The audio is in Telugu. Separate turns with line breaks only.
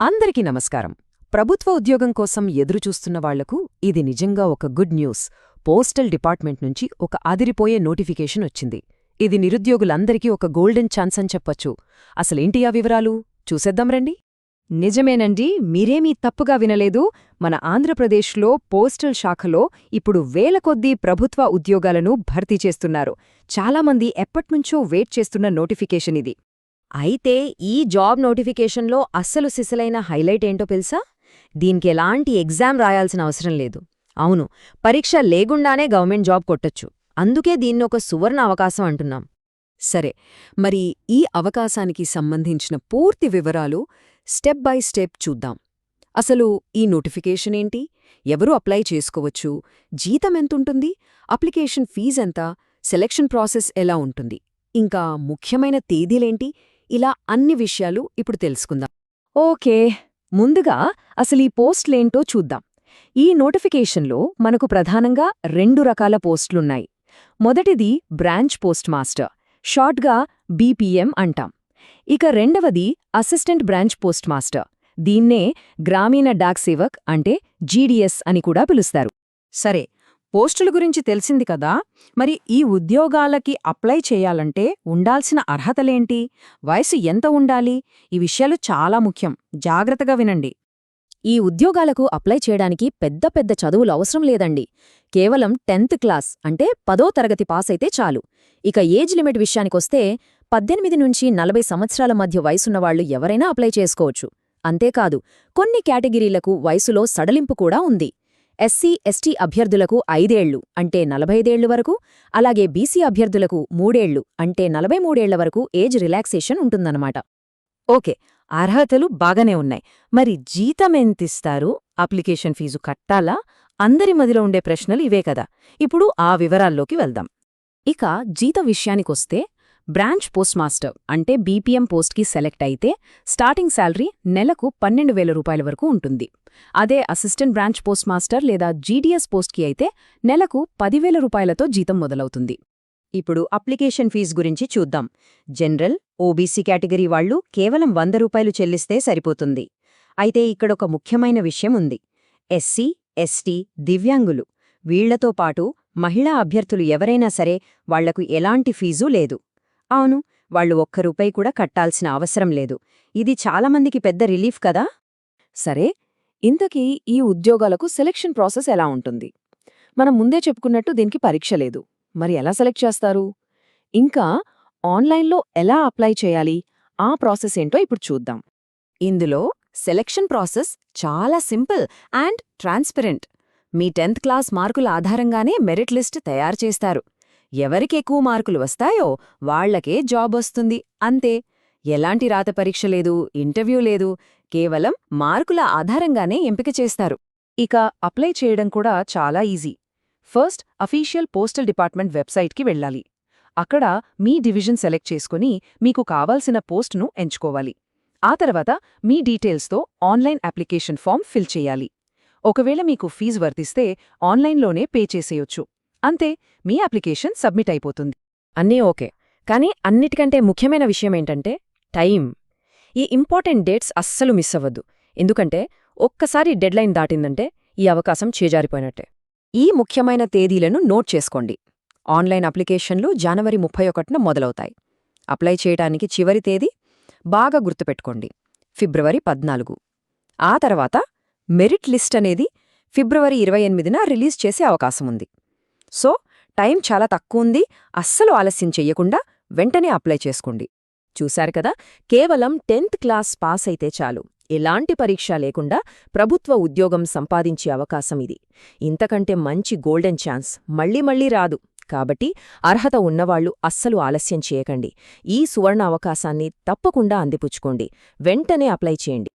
అందరికీ నమస్కారం. ప్రభుత్వ ఉద్యోగం కోసం ఎదురుచూస్తున్న వాళ్లకు ఇది నిజంగా ఒక గుడ్ న్యూస్. పోస్టల్ డిపార్ట్మెంట్ నుంచి ఒక అదిరిపోయే నోటిఫికేషన్ వచ్చింది. ఇది నిరుద్యోగులందరికీ ఒక గోల్డెన్ ఛాన్స్ అని చెప్పొచ్చు. అసలేంటి ఆ వివరాలు చూసేద్దాం రండి.
నిజమేనండి, మీరేమీ తప్పుగా వినలేదు. మన ఆంధ్రప్రదేశ్లో పోస్టల్ శాఖలో ఇప్పుడు వేల కొద్దీ ప్రభుత్వ ఉద్యోగాలను భర్తీ చేస్తున్నారు. చాలామంది ఎప్పట్నుంచో వెయిట్ చేస్తున్న నోటిఫికేషన్ ఇది.
అయితే ఈ జాబ్ నోటిఫికేషన్లో అస్సలు సిసలైన హైలైట్ ఏంటో తెలుసా? దీనికి ఎలాంటి ఎగ్జామ్ రాయాల్సిన అవసరం లేదు. అవును, పరీక్ష లేకుండానే గవర్నమెంట్ జాబ్ కొట్టొచ్చు. అందుకే దీన్నొక సువర్ణ అవకాశం అంటున్నాం. సరే, మరి ఈ అవకాశానికి సంబంధించిన పూర్తి వివరాలు స్టెప్ బై స్టెప్ చూద్దాం. అసలు ఈ నోటిఫికేషన్ ఏంటి, ఎవరు అప్లై చేసుకోవచ్చు, జీతం ఎంతుంటుంది, అప్లికేషన్ ఫీజెంత, సెలక్షన్ ప్రాసెస్ ఎలా ఉంటుంది, ఇంకా ముఖ్యమైన తేదీలేంటి, ఇలా అన్ని విషయాలు ఇప్పుడు తెలుసుకుందాం.
ఓకే, ముందుగా అసలు ఈ పోస్టులేంటో చూద్దాం. ఈ నోటిఫికేషన్లో మనకు ప్రధానంగా 2 రకాల పోస్టులున్నాయి. మొదటిది బ్రాంచ్ పోస్ట్ మాస్టర్, షార్ట్గా బీపీఎం అంటాం. ఇక రెండవది అసిస్టెంట్ బ్రాంచ్ పోస్ట్ మాస్టర్, దీన్నే గ్రామీణ డాక్ సేవక్ అంటే జీడీఎస్ అని కూడా పిలుస్తారు.
సరే, పోస్టుల గురించి తెలిసింది కదా. మరి ఈ ఉద్యోగాలకి అప్లై చేయాలంటే ఉండాల్సిన అర్హతలేంటి, వయసు ఎంత ఉండాలి, ఈ విషయాలు చాలా ముఖ్యం. జాగ్రత్తగా వినండి.
ఈ ఉద్యోగాలకు అప్లై చేయడానికి పెద్ద పెద్ద చదువులు అవసరం లేదండి. కేవలం 10th క్లాస్ అంటే 10వ తరగతి పాస్ అయితే చాలు. ఇక ఏజ్ లిమిట్ విషయానికొస్తే 18 నుంచి 40 సంవత్సరాల మధ్య వయసున్నవాళ్లు ఎవరైనా అప్లై చేసుకోవచ్చు. అంతేకాదు, కొన్ని కేటగిరీలకు వయసులో సడలింపు కూడా ఉంది. ఎస్సీ, ఎస్టీ అభ్యర్థులకు 5 ఏళ్లు అంటే 45 ఏళ్లు వరకు, అలాగే బీసీ అభ్యర్థులకు 3 ఏళ్లు అంటే 43 ఏళ్ల వరకు ఏజ్ రిలాక్సేషన్ ఉంటుందన్నమాట.
ఓకే, అర్హతలు బాగానే ఉన్నాయి. మరి జీతం ఎంతిస్తారు, అప్లికేషన్ ఫీజు కట్టాలా? అందరి మదిలో ఉండే ప్రశ్నలు ఇవే కదా. ఇప్పుడు ఆ వివరాల్లోకి వెళ్దాం. ఇక జీతం విషయానికొస్తే బ్రాంచ్ పోస్ట్ మాస్టర్ అంటే బీపీఎం పోస్ట్కి సెలెక్ట్ అయితే స్టార్టింగ్ శాలరీ నెలకు 12,000 రూపాయల వరకు ఉంటుంది. అదే అసిస్టెంట్ బ్రాంచ్ పోస్ట్ మాస్టర్ లేదా జీడీఎస్ పోస్ట్కి అయితే నెలకు 10,000 రూపాయలతో జీతం మొదలవుతుంది.
ఇప్పుడు అప్లికేషన్ ఫీజు గురించి చూద్దాం. జనరల్, ఓబీసీ కేటగిరీ వాళ్లు కేవలం 100 రూపాయలు చెల్లిస్తే సరిపోతుంది. అయితే ఇక్కడొక ముఖ్యమైన విషయం ఉంది. ఎస్సీ, ఎస్టీ, దివ్యాంగులు వీళ్లతో పాటు మహిళా అభ్యర్థులు ఎవరైనా సరే వాళ్లకు ఎలాంటి ఫీజూ లేదు. అవును, వాళ్లు ₹1 కూడా కట్టాల్సిన అవసరం లేదు. ఇది చాలామందికి పెద్ద రిలీఫ్ కదా.
సరే, ఇంతకీ ఈ ఉద్యోగాలకు సెలక్షన్ ప్రాసెస్ ఎలా ఉంటుంది? మనం ముందే చెప్పుకున్నట్టు దీనికి పరీక్ష లేదు. మరి ఎలా సెలెక్ట్ చేస్తారు? ఇంకా ఆన్లైన్లో ఎలా అప్లై చేయాలి, ఆ ప్రాసెస్ ఏంటో ఇప్పుడు చూద్దాం. ఇందులో సెలక్షన్ ప్రాసెస్ చాలా simple and transparent. Me 10th class మార్కుల ఆధారంగానే మెరిట్ లిస్ట్ తయారు చేస్తారు. ఎవరికి ఎక్కువ మార్కులు వస్తాయో వాళ్లకే జాబ్ వస్తుంది, అంతే. ఎలాంటి రాత పరీక్ష లేదు, ఇంటర్వ్యూ లేదు, కేవలం మార్కుల ఆధారంగానే ఎంపిక చేస్తారు. ఇక అప్లై చేయడం కూడా చాలా easy. First official postal department వెబ్సైట్కి వెళ్ళాలి. అక్కడ మీ డివిజన్ సెలెక్ట్ చేసుకుని మీకు కావాల్సిన పోస్టును ఎంచుకోవాలి. ఆ తర్వాత మీ డీటెయిల్స్తో ఆన్లైన్ అప్లికేషన్ ఫామ్ ఫిల్ చేయాలి. ఒకవేళ మీకు ఫీజు వర్తిస్తే ఆన్లైన్లోనే పే చేసేయొచ్చు. అంతే, మీ అప్లికేషన్ సబ్మిట్ అయిపోతుంది.
అన్నీ ఓకే, కానీ అన్నిటికంటే ముఖ్యమైన విషయమేంటంటే టైం. ఈ ఇంపార్టెంట్ డేట్స్ అస్సలు మిస్ అవ్వద్దు. ఎందుకంటే ఒక్కసారి డెడ్లైన్ దాటిందంటే ఈ అవకాశం చేజారిపోయినట్టే.
ఈ ముఖ్యమైన తేదీలను నోట్ చేసుకోండి. ఆన్లైన్ అప్లికేషన్లు జనవరి 31న మొదలవుతాయి. అప్లై చేయడానికి చివరి తేదీ బాగా గుర్తుపెట్టుకోండి, ఫిబ్రవరి 14. ఆ తర్వాత మెరిట్ లిస్ట్ అనేది ఫిబ్రవరి 28న రిలీజ్ చేసే అవకాశముంది. సో టైం చాలా తక్కువుంది. అస్సలు ఆలస్యం చెయ్యకుండా వెంటనే అప్లై చేసుకోండి. చూశారు కదా, కేవలం 10th క్లాస్ పాస్ అయితే చాలు. ఎలాంటి పరీక్ష లేకుండా ప్రభుత్వ ఉద్యోగం సంపాదించే అవకాశం ఇది. ఇంతకంటే మంచి గోల్డెన్ ఛాన్స్ మళ్ళీ మళ్ళీ రాదు. కాబట్టి అర్హత ఉన్నవాళ్లు అస్సలు ఆలస్యం చేయకండి. ఈ సువర్ణ అవకాశాన్ని తప్పకుండా అందిపుచ్చుకోండి. వెంటనే అప్లై చేయండి.